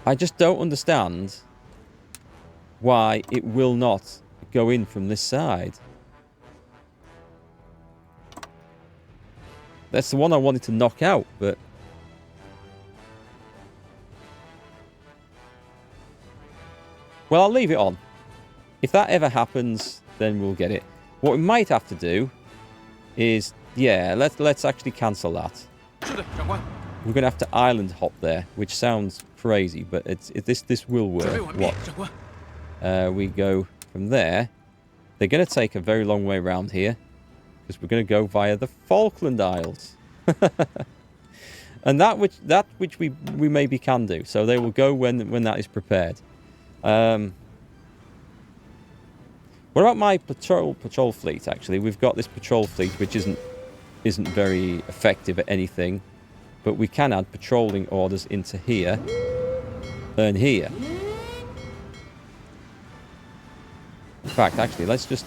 I just don't understand why it will not go in from this side. That's the one I wanted to knock out, but... Well, I'll leave it on. If that ever happens, then we'll get it. What we might have to do is... Yeah, let's actually cancel that. We're going to have to island hop there, which sounds crazy, but this will work. What? We go from there. They're going to take a very long way around here, because we're going to go via the Falkland Isles. And that which we maybe can do. So they will go when that is prepared. What about my patrol fleet, actually? We've got this patrol fleet, which isn't very effective at anything. But we can add patrolling orders into here and here. In fact, actually, let's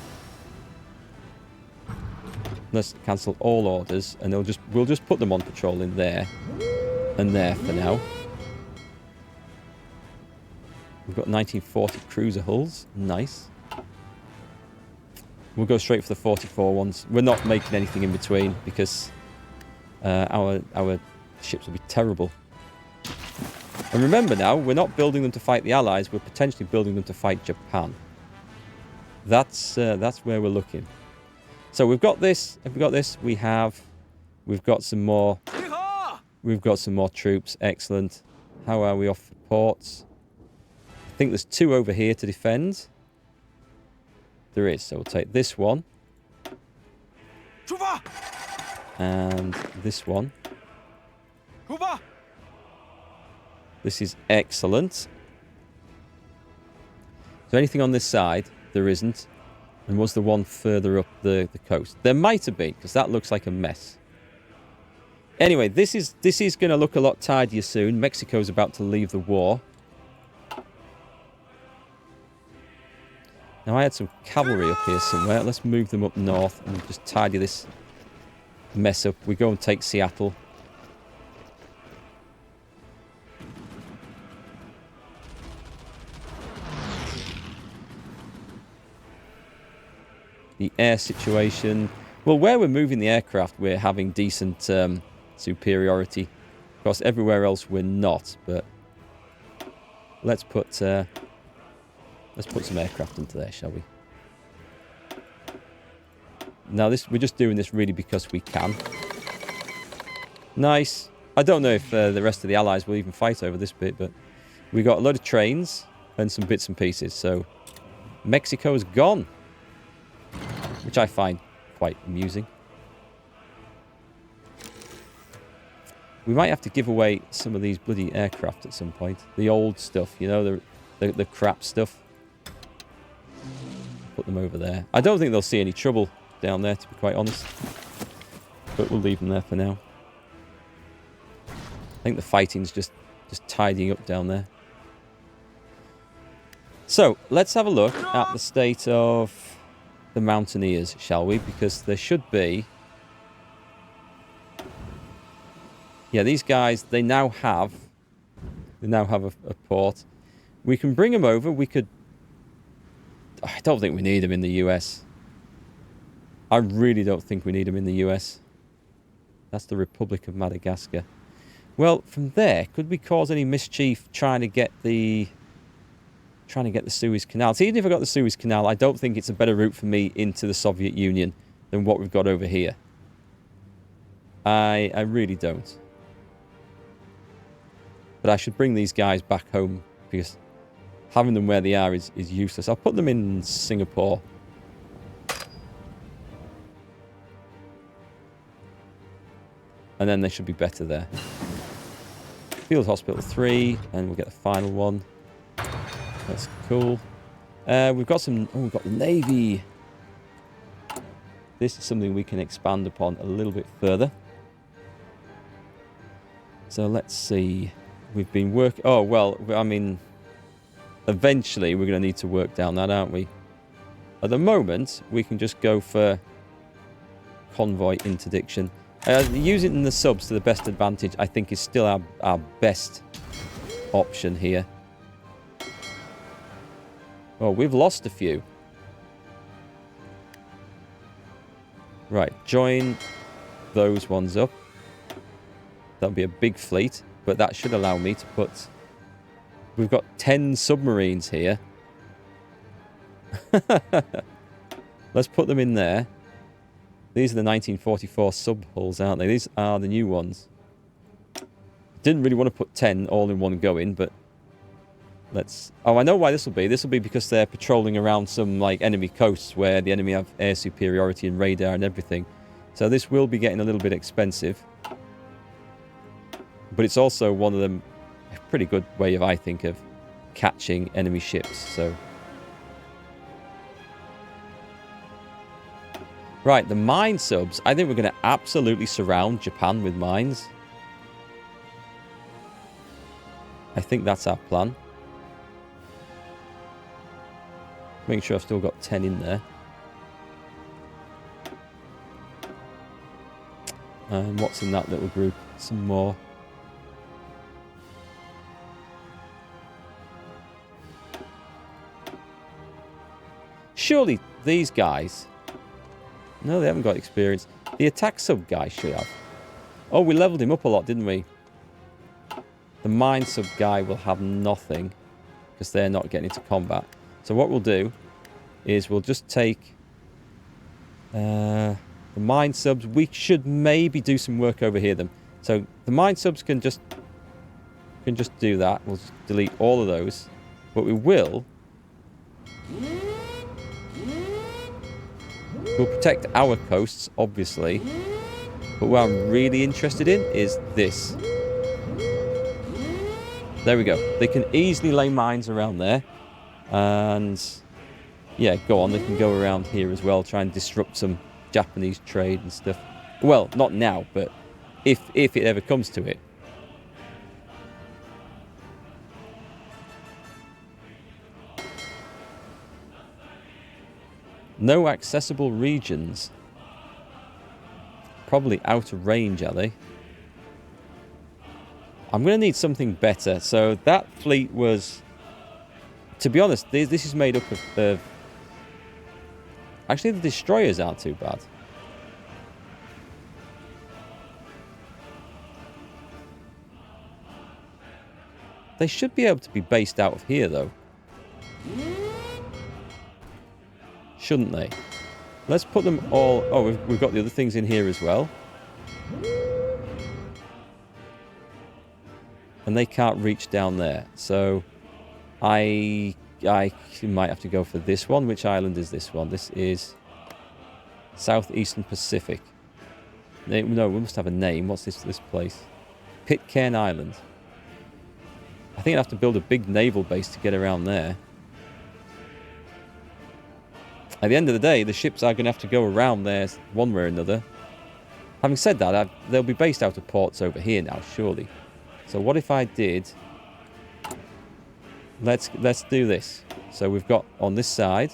cancel all orders, and we'll just put them on patrol in there and there for now. We've got 1940 cruiser hulls. Nice. We'll go straight for the 44 ones. We're not making anything in between because our ships will be terrible. And remember now, we're not building them to fight the Allies. We're potentially building them to fight Japan. That's where we're looking. So we've got this. Have we got this? We've got some more. We've got some more troops. Excellent. How are we off for ports? I think there's 2 over here to defend. There is. So we'll take this one. And this one. This is excellent. Is there anything on this side? There isn't. And was the one further up the coast? There might have been, because that looks like a mess. Anyway, this is going to look a lot tidier soon. Mexico's about to leave the war. Now, I had some cavalry up here somewhere. Let's move them up north and just tidy this mess up. We go and take Seattle. The air situation. Well, where we're moving the aircraft, we're having decent superiority. Of course, everywhere else we're not. But let's put some aircraft into there, shall we? Now, we're just doing this really because we can. Nice. I don't know if the rest of the Allies will even fight over this bit, but we got a load of trains and some bits and pieces. So Mexico's gone. Which I find quite amusing. We might have to give away some of these bloody aircraft at some point. The old stuff, you know, the crap stuff. Put them over there. I don't think they'll see any trouble down there, to be quite honest. But we'll leave them there for now. I think the fighting's just tidying up down there. So, let's have a look at the state of the Mountaineers, shall we? Because there should be... Yeah, these guys, they now have a port. We can bring them over. We could... I don't think we need them in the US. I really don't think we need them in the US. That's the Republic of Madagascar. Well, from there, could we cause any mischief trying to get the Suez Canal? So even if I got the Suez Canal, I don't think it's a better route for me into the Soviet Union than what we've got over here. I really don't. But I should bring these guys back home because having them where they are is useless. I'll put them in Singapore. And then they should be better there. Field Hospital 3, and we'll get the final one. That's cool. We've got some... Oh, we've got the Navy. This is something we can expand upon a little bit further. So let's see. We've been working... Oh, well, I mean... Eventually, we're going to need to work down that, aren't we? At the moment, we can just go for convoy interdiction. Using the subs to the best advantage, I think, is still our best option here. Oh, we've lost a few. Right, join those ones up. That'll be a big fleet, but that should allow me to put... We've got 10 submarines here. Let's put them in there. These are the 1944 sub-hulls, aren't they? These are the new ones. Didn't really want to put 10 all in one go in, but let's... Oh, I know why this will be. This will be because they're patrolling around some like enemy coasts where the enemy have air superiority and radar and everything. So this will be getting a little bit expensive. But it's also one of them, a pretty good way of, I think, of catching enemy ships. So, right, the mine subs. I think we're going to absolutely surround Japan with mines. I think that's our plan. Making sure I've still got 10 in there. And what's in that little group? Some more. Surely these guys... No, they haven't got experience. The attack sub guy should have. Oh, we leveled him up a lot, didn't we? The mine sub guy will have nothing because they're not getting into combat. So what we'll do is we'll just take the mine subs. We should maybe do some work over here then. So the mine subs can just do that. We'll just delete all of those. But we will... We'll protect our coasts, obviously. But what I'm really interested in is this. There we go. They can easily lay mines around there. And yeah, go on. They can go around here as well, try and disrupt some Japanese trade and stuff. Well, not now, but if it ever comes to it. No accessible regions. Probably out of range, are they? I'm going to need something better. So that fleet was... To be honest, this is made up of... Actually, the destroyers aren't too bad. They should be able to be based out of here, though. Shouldn't they? Let's put them all... Oh, we've got the other things in here as well. And they can't reach down there. So I might have to go for this one. Which island is this one? This is Southeastern Pacific. No, we must have a name. What's this place? Pitcairn Island. I think I'd have to build a big naval base to get around there. At the end of the day, the ships are going to have to go around there one way or another. Having said that, they'll be based out of ports over here now, surely. So what if I did... Let's do this. So we've got on this side...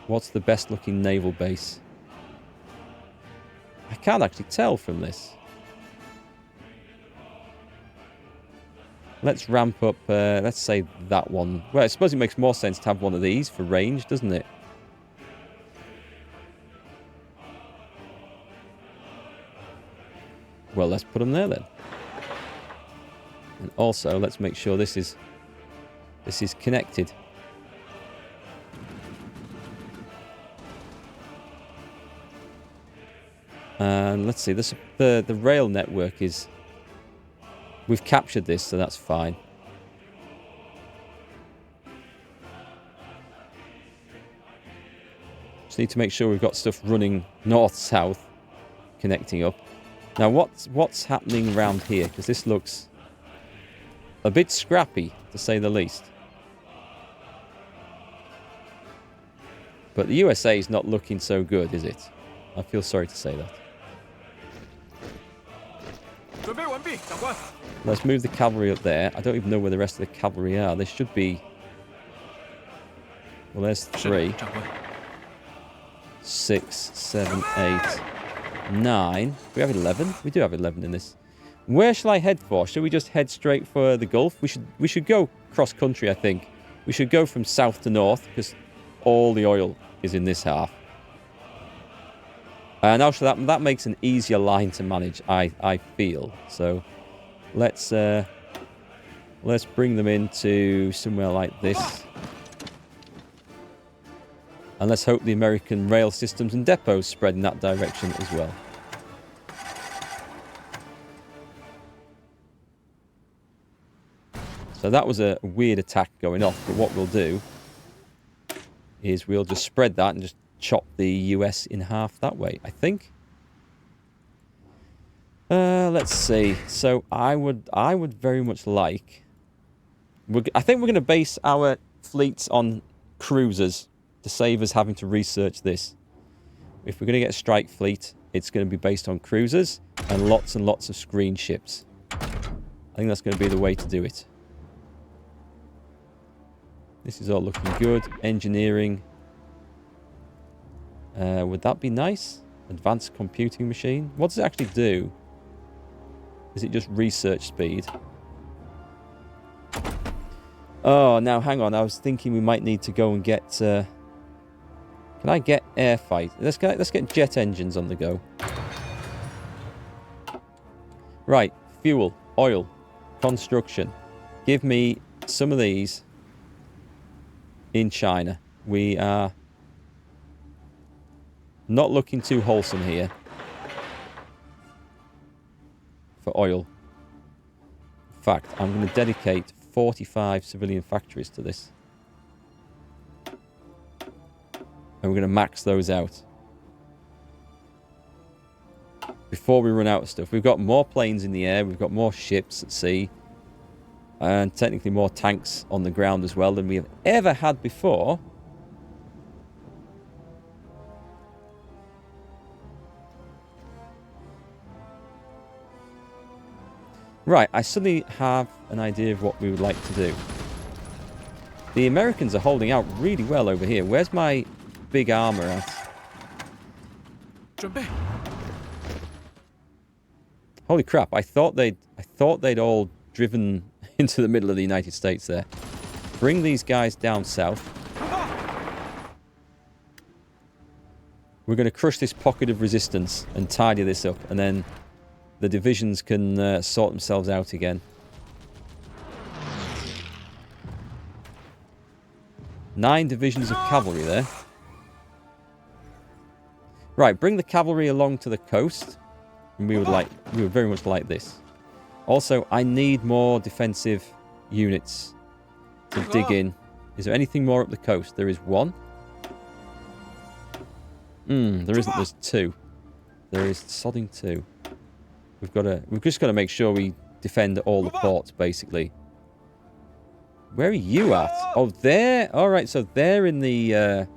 What's the best looking naval base? I can't actually tell from this. Let's ramp up, let's say that one. Well, I suppose it makes more sense to have one of these for range, doesn't it? Well, let's put them there then. And also, let's make sure this is connected. And let's see, the rail network is... We've captured this, so that's fine. Just need to make sure we've got stuff running north-south, connecting up. Now, what's happening around here? Because this looks a bit scrappy, to say the least. But the USA is not looking so good, is it? I feel sorry to say that. Let's move the cavalry up there. I don't even know where the rest of the cavalry are. They should be... Well, there's 3. 6, 7, 8, 9. We have 11. We do have 11 in this. Where shall I head for? Should we just head straight for the Gulf? We should go cross country, I think. We should go from south to north because all the oil is in this half. And also that makes an easier line to manage, I feel. So let's bring them into somewhere like this. And let's hope the American rail systems and depots spread in that direction as well. So that was a weird attack going off, but what we'll do is we'll just spread that and just chop the US in half that way, I think. Let's see. So I would very much like... I think we're going to base our fleets on cruisers to save us having to research this. If we're going to get a strike fleet, it's going to be based on cruisers and lots of screen ships. I think that's going to be the way to do it. This is all looking good. Engineering. Would that be nice? Advanced computing machine. What does it actually do? Is it just research speed? Oh, now hang on. I was thinking we might need to go and get... can I get air fight? Let's get jet engines on the go. Right. Fuel. Oil. Construction. Give me some of these in China. We are not looking too wholesome here for oil. In fact, I'm going to dedicate 45 civilian factories to this. And we're going to max those out before we run out of stuff. We've got more planes in the air. We've got more ships at sea. And technically more tanks on the ground as well than we have ever had before. Right, I suddenly have an idea of what we would like to do. The Americans are holding out really well over here. Where's my big armor at? Holy crap, I thought they'd all driven into the middle of the United States there. Bring these guys down south. We're going to crush this pocket of resistance and tidy this up, and then the divisions can sort themselves out again. Nine divisions of cavalry there. Right, bring the cavalry along to the coast. And we would very much like this. Also, I need more defensive units to dig in. Is there anything more up the coast? There is one. There isn't. There's two. There is sodding two. We've just got to make sure we defend all the ports, basically. Where are you at? Oh, there. All right, so they're in the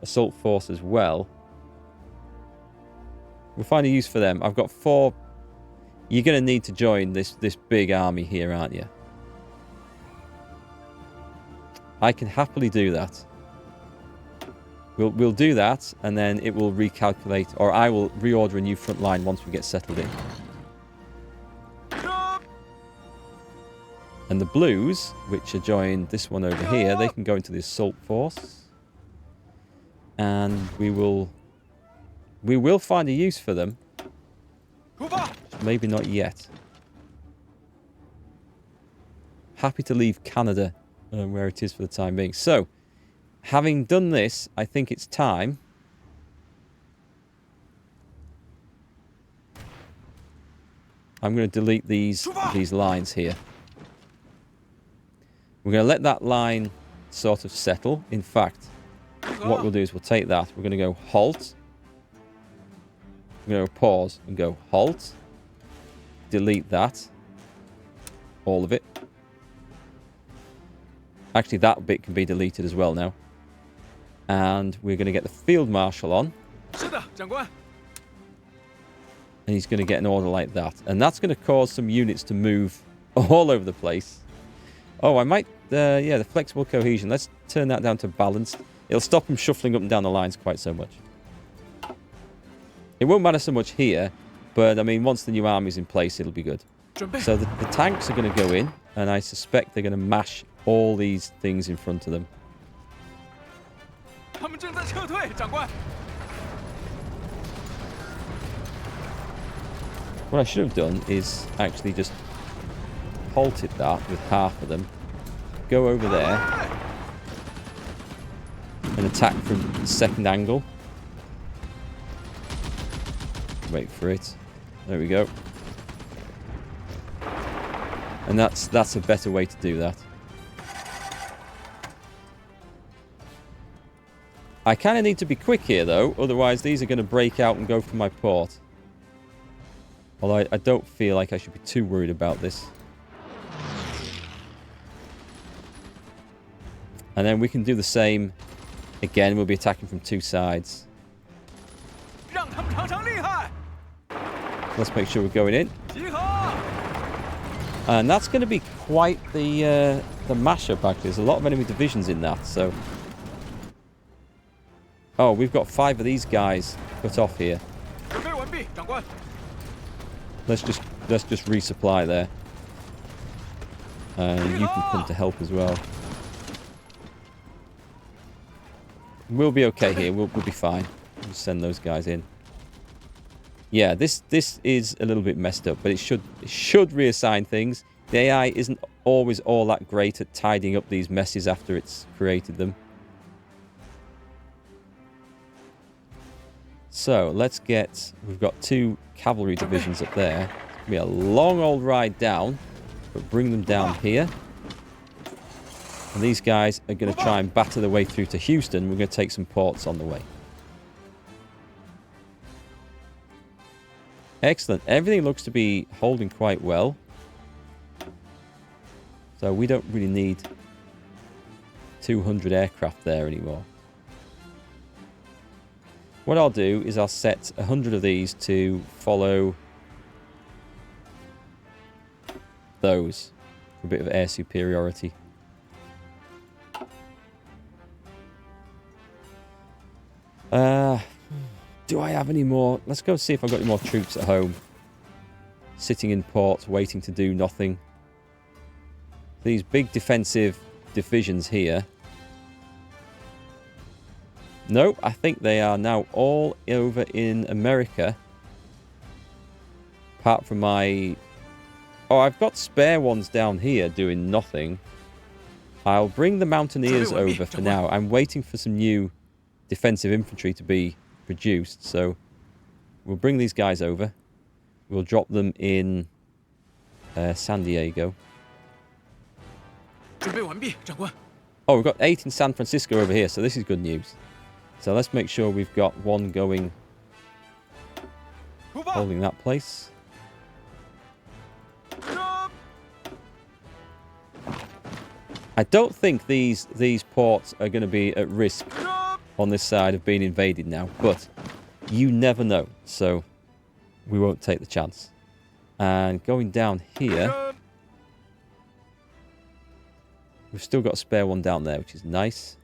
assault force as well. We'll find a use for them. I've got 4. You're going to need to join this big army here, aren't you? I can happily do that. We'll do that, and then it will recalculate, or I will reorder a new front line once we get settled in. And the blues, which are joined this one over here, they can go into the assault force. And we will find a use for them. Maybe not yet. Happy to leave Canada where it is for the time being. So, having done this, I think it's time I'm going to delete these lines here. We're going to let that line sort of settle. In fact, what we'll do is we'll take that. We're going to go halt. We're going to pause and go halt. Delete that. All of it. Actually, that bit can be deleted as well now. And we're going to get the field marshal on. And he's going to get an order like that. And that's going to cause some units to move all over the place. Oh, I might... yeah, the flexible cohesion. Let's turn that down to balanced. It'll stop them shuffling up and down the lines quite so much. It won't matter so much here. But, I mean, once the new army's in place, it'll be good. So the tanks are going to go in, and I suspect they're going to mash all these things in front of them. What I should have done is actually just halted that with half of them, go over there, and attack from the second angle. Wait for it. There we go. And that's a better way to do that. I kind of need to be quick here, though. Otherwise, these are going to break out and go for my port. Although I don't feel like I should be too worried about this. And then we can do the same. Again, we'll be attacking from two sides. Let's make sure we're going in. And that's going to be quite the mashup, actually. There's a lot of enemy divisions in that, so... Oh, we've got 5 of these guys cut off here. Let's just resupply there. And you can come to help as well. We'll be okay here. We'll be fine. We'll send those guys in. Yeah, this is a little bit messed up, but it should reassign things. The AI isn't always all that great at tidying up these messes after it's created them. So, let's get... We've got 2 cavalry divisions up there. It's going to be a long old ride down, but bring them down here. And these guys are going to try and batter their way through to Houston. We're going to take some ports on the way. Excellent. Everything looks to be holding quite well. So we don't really need 200 aircraft there anymore. What I'll do is I'll set 100 of these to follow those for a bit of air superiority. Do I have any more? Let's go see if I've got any more troops at home. Sitting in ports, waiting to do nothing. These big defensive divisions here. Nope, I think they are now all over in America. Apart from my... Oh, I've got spare ones down here doing nothing. I'll bring the Mountaineers over for now. I'm waiting for some new defensive infantry to be produced, so we'll bring these guys over. We'll drop them in San Diego. Oh, we've got 8 in San Francisco over here, so this is good news. So let's make sure we've got one going, holding that place. I don't think these ports are going to be at risk on this side of being invaded now, but you never know, so we won't take the chance. And going down here, we've still got a spare one down there, which is nice.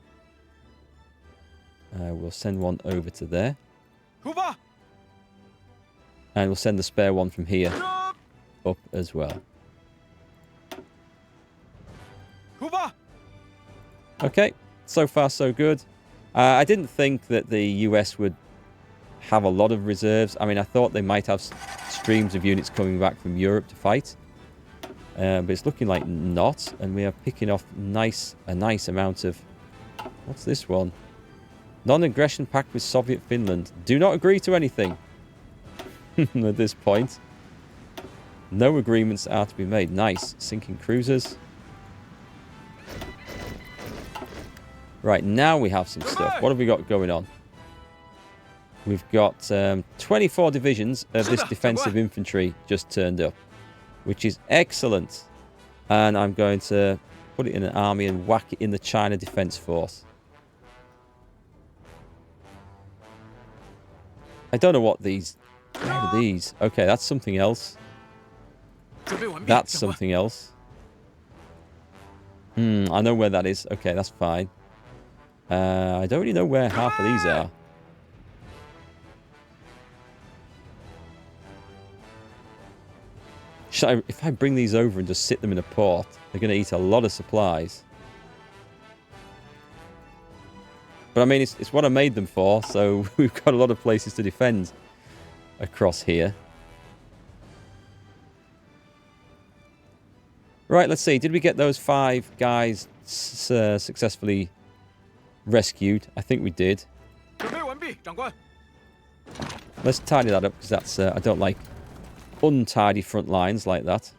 We'll send one over to there. And we'll send the spare one from here up as well. Okay, so far so good. I didn't think that the US would have a lot of reserves. I mean, I thought they might have streams of units coming back from Europe to fight. But it's looking like not. And we are picking off a nice amount of... What's this one? Non-aggression pact with Soviet Finland. Do not agree to anything at this point. No agreements are to be made. Nice. Sinking cruisers. Right, now we have some stuff. What have we got going on? We've got 24 divisions of this defensive infantry just turned up, which is excellent. And I'm going to put it in an army and whack it in the China Defense Force. I don't know what these... What are these? Okay, that's something else. That's something else. I know where that is. Okay, that's fine. I don't really know where half of these are. if I bring these over and just sit them in a port, they're going to eat a lot of supplies. But I mean, it's what I made them for, so we've got a lot of places to defend across here. Right, let's see. Did we get those 5 guys successfully rescued? I think we did. Let's tidy that up, because that's I don't like untidy front lines like that.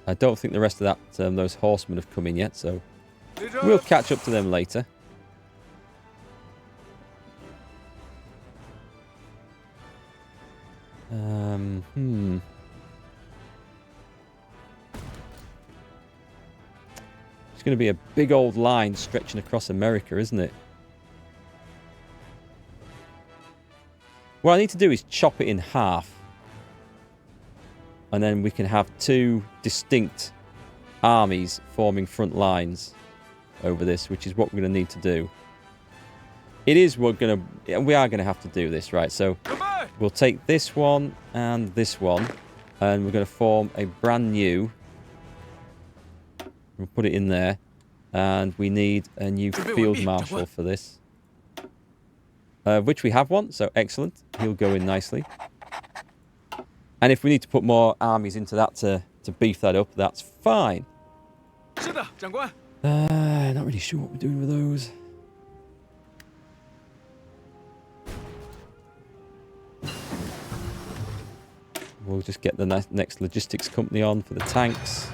I don't think the rest of that those horsemen have come in yet, so we'll catch up to them later. It's going to be a big old line stretching across America, isn't it? What I need to do is chop it in half. And then we can have 2 distinct armies forming front lines over this, which is what we're going to need to do. We are going to have to do this, right? So we'll take this one and this one, and we're going to form a brand new. We'll put it in there, and we need a new field marshal for this, which we have one. So excellent, he'll go in nicely. And if we need to put more armies into that to beef that up, that's fine. Not really sure what we're doing with those. We'll just get the next logistics company on for the tanks.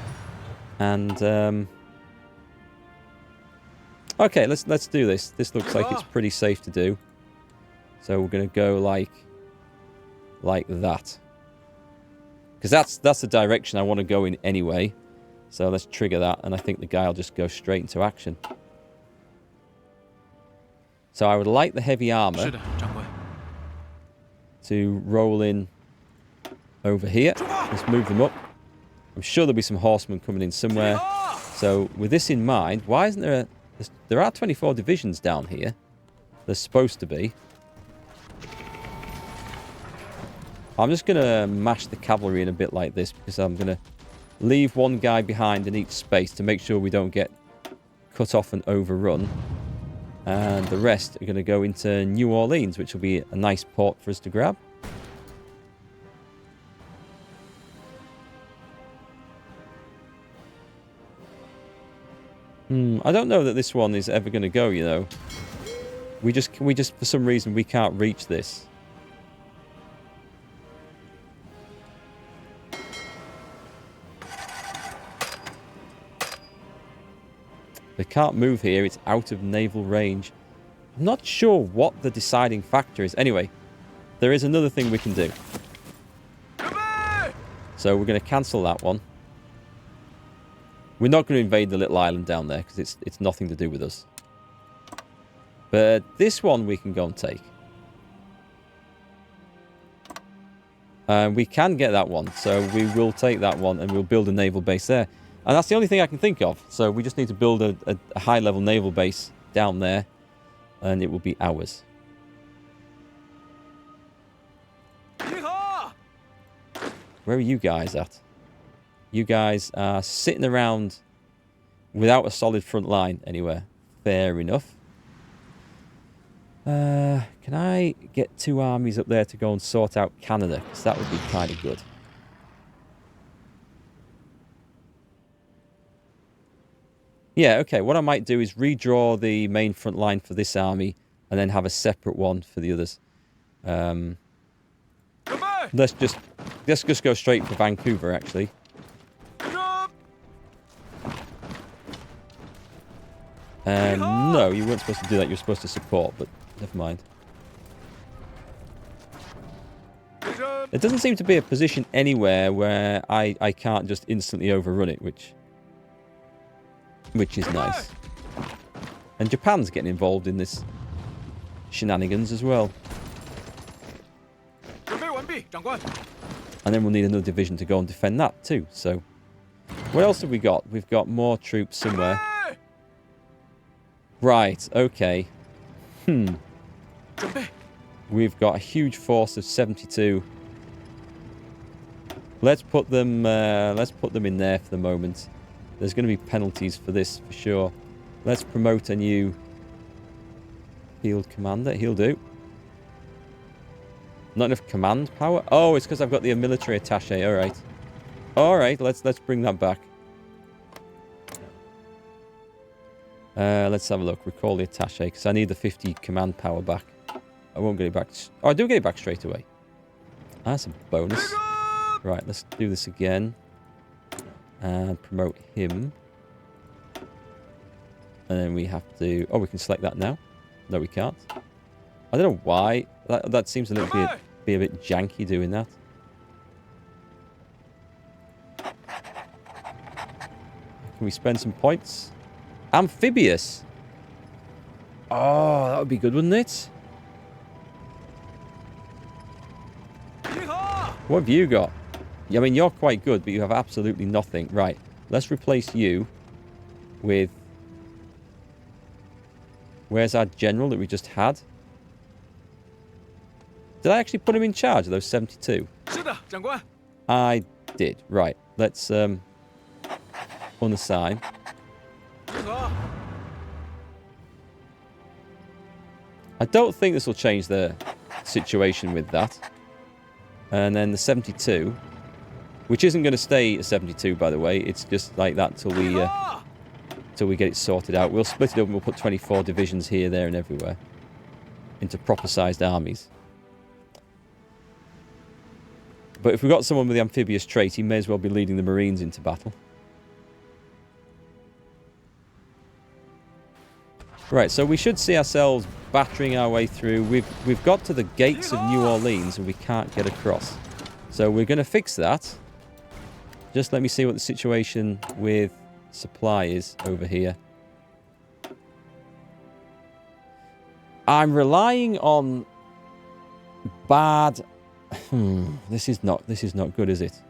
And okay, let's do this. This looks like it's pretty safe to do. So we're going to go like that. Because that's the direction I want to go in anyway. So let's trigger that, and I think the guy will just go straight into action. So I would like the heavy armor to roll in over here. Let's move them up. I'm sure there'll be some horsemen coming in somewhere. So with this in mind, why isn't there there are 24 divisions down here. There's supposed to be. I'm just going to mash the cavalry in a bit like this, because I'm going to leave one guy behind in each space to make sure we don't get cut off and overrun. And the rest are going to go into New Orleans, which will be a nice port for us to grab. I don't know that this one is ever going to go, you know. We just, for some reason, we can't reach this. They can't move here. It's out of naval range. I'm not sure what the deciding factor is. Anyway, there is another thing we can do. So we're going to cancel that one. We're not going to invade the little island down there, because it's nothing to do with us. But this one we can go and take. We can get that one. So we will take that one, and we'll build a naval base there. And that's the only thing I can think of. So we just need to build a high-level naval base down there, and it will be ours. Where are you guys at? You guys are sitting around without a solid front line anywhere. Fair enough. Can I get 2 armies up there to go and sort out Canada? Because that would be kind of good. Yeah, okay. What I might do is redraw the main front line for this army and then have a separate one for the others. Let's just go straight for Vancouver, actually. No, you weren't supposed to do that. You're supposed to support, but never mind. There doesn't seem to be a position anywhere where I can't just instantly overrun it, which is nice. And Japan's getting involved in this shenanigans as well. And then we'll need another division to go and defend that too. So, what else have we got? We've got more troops somewhere. Right, okay. We've got a huge force of 72. Let's put them in there for the moment. There's going to be penalties for this for sure. Let's promote a new field commander. He'll do. Not enough command power. Oh, it's because I've got the military attaché. All right. All right. Let's bring that back. Let's have a look. Recall the attaché because I need the 50 command power back. I won't get it back. Oh, I do get it back straight away. That's a bonus. Right, let's do this again. And promote him. And then we have to... Oh, we can select that now. No, we can't. I don't know why. That seems a little bit... be a bit janky doing that. Can we spend some points? Amphibious. Oh, that would be good, wouldn't it? What have you got? I mean, you're quite good, but you have absolutely nothing. Right. Let's replace you with... Where's our general that we just had? Did I actually put him in charge of those 72? I did. Right. Let's unassign. I don't think this will change the situation with that. And then the 72, which isn't going to stay a 72, by the way. It's just like that till we get it sorted out. We'll split it up and we'll put 24 divisions here, there, and everywhere into proper-sized armies. But if we've got someone with the amphibious trait, he may as well be leading the Marines into battle. Right, so we should see ourselves battering our way through. We've got to the gates of New Orleans and we can't get across. So we're going to fix that. Just let me see what the situation with supply is over here. I'm relying on bad... This is not good, is it?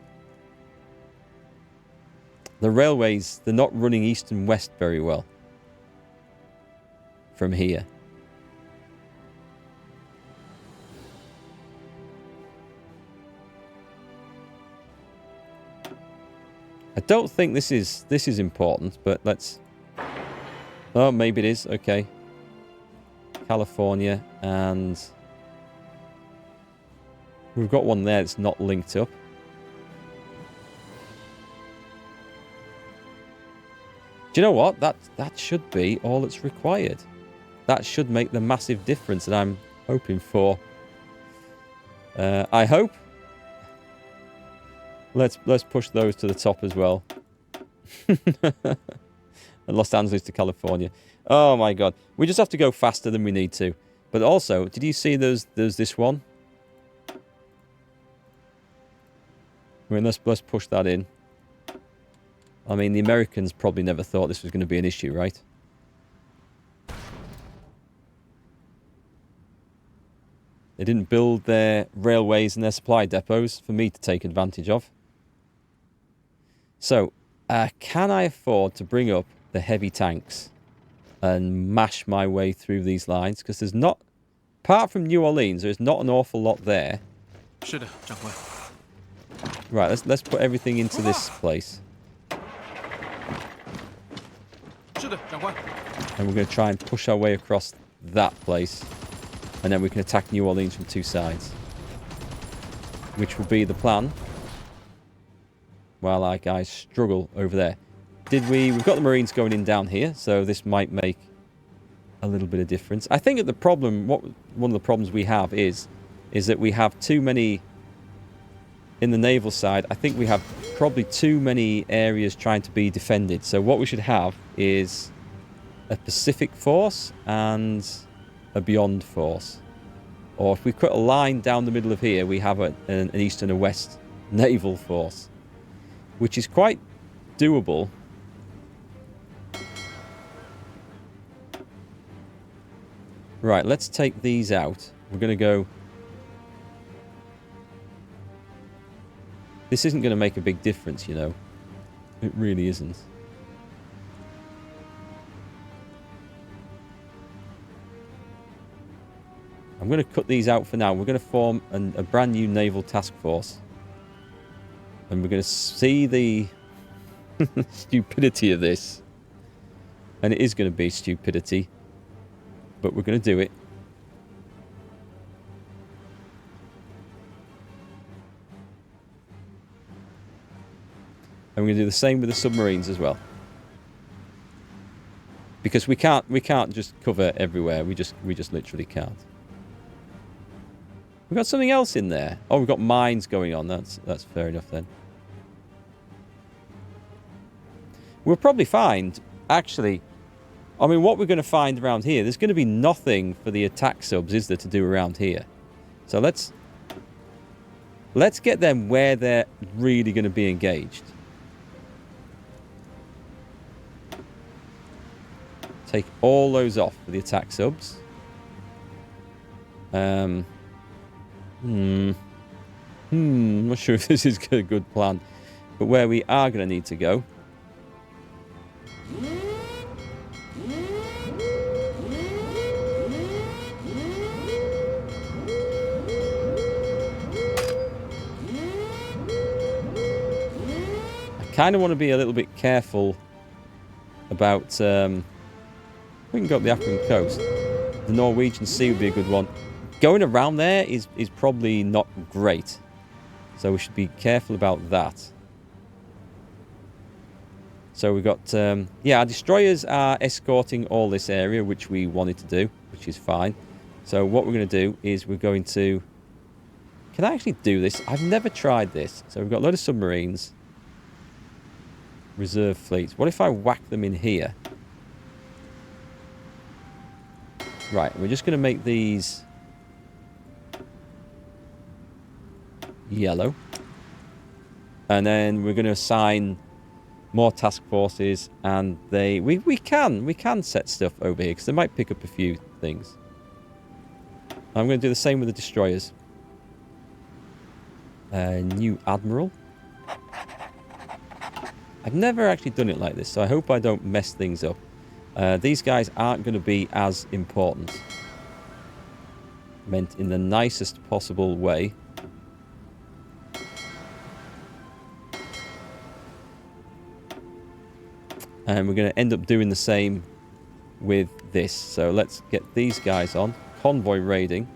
The railways, they're not running east and west very well from here. I don't think this is important, but let's... Oh, maybe it is. Okay. California, and we've got one there that's not linked up. Do you know what? That should be all that's required. That should make the massive difference that I'm hoping for. I hope. Let's push those to the top as well. Los Angeles to California. Oh my god. We just have to go faster than we need to. But also, did you see there's this one? I mean, let's push that in. I mean, the Americans probably never thought this was going to be an issue, right? They didn't build their railways and their supply depots for me to take advantage of. So, can I afford to bring up the heavy tanks and mash my way through these lines? Because there's not... Apart from New Orleans, there's not an awful lot there. Right, let's put everything into this place. And we're going to try and push our way across that place. And then we can attack New Orleans from two sides. Which will be the plan. While our guys struggle over there. We've got the Marines going in down here, so this might make a little bit of difference. I think that the problem, one of the problems we have is that we have too many, in the naval side, I think we have probably too many areas trying to be defended. So what we should have is a Pacific force and a Beyond force. Or if we cut a line down the middle of here, we have an East and a West naval force. Which is quite doable. Right, let's take these out. We're going to go... This isn't going to make a big difference, you know. It really isn't. I'm going to cut these out for now. We're going to form a brand new naval task force. And we're going to see the stupidity of this. And it is going to be stupidity. But we're going to do it. And we're going to do the same with the submarines as well. Because we can't just cover everywhere. We just literally can't. We've got something else in there. Oh, we've got mines going on. That's fair enough then. We'll probably find, actually, I mean, what we're going to find around here, there's going to be nothing for the attack subs, is there, to do around here. So let's get them where they're really going to be engaged. Take all those off for the attack subs. I'm not sure if this is a good plan. But where we are going to need to go. I kind of want to be a little bit careful about... we can go up the African coast. The Norwegian Sea would be a good one. Going around there is probably not great. So we should be careful about that. So we've got... yeah, our destroyers are escorting all this area, which we wanted to do, which is fine. So what we're going to do is we're going to... Can I actually do this? I've never tried this. So we've got a load of submarines. Reserve fleets. What if I whack them in here? Right, we're just going to make these yellow. And then we're going to assign more task forces, and we can set stuff over here because they might pick up a few things. I'm going to do the same with the destroyers. New admiral. I've never actually done it like this, so I hope I don't mess things up. These guys aren't going to be as important. Meant in the nicest possible way. And we're going to end up doing the same with this. So let's get these guys on. Convoy raiding.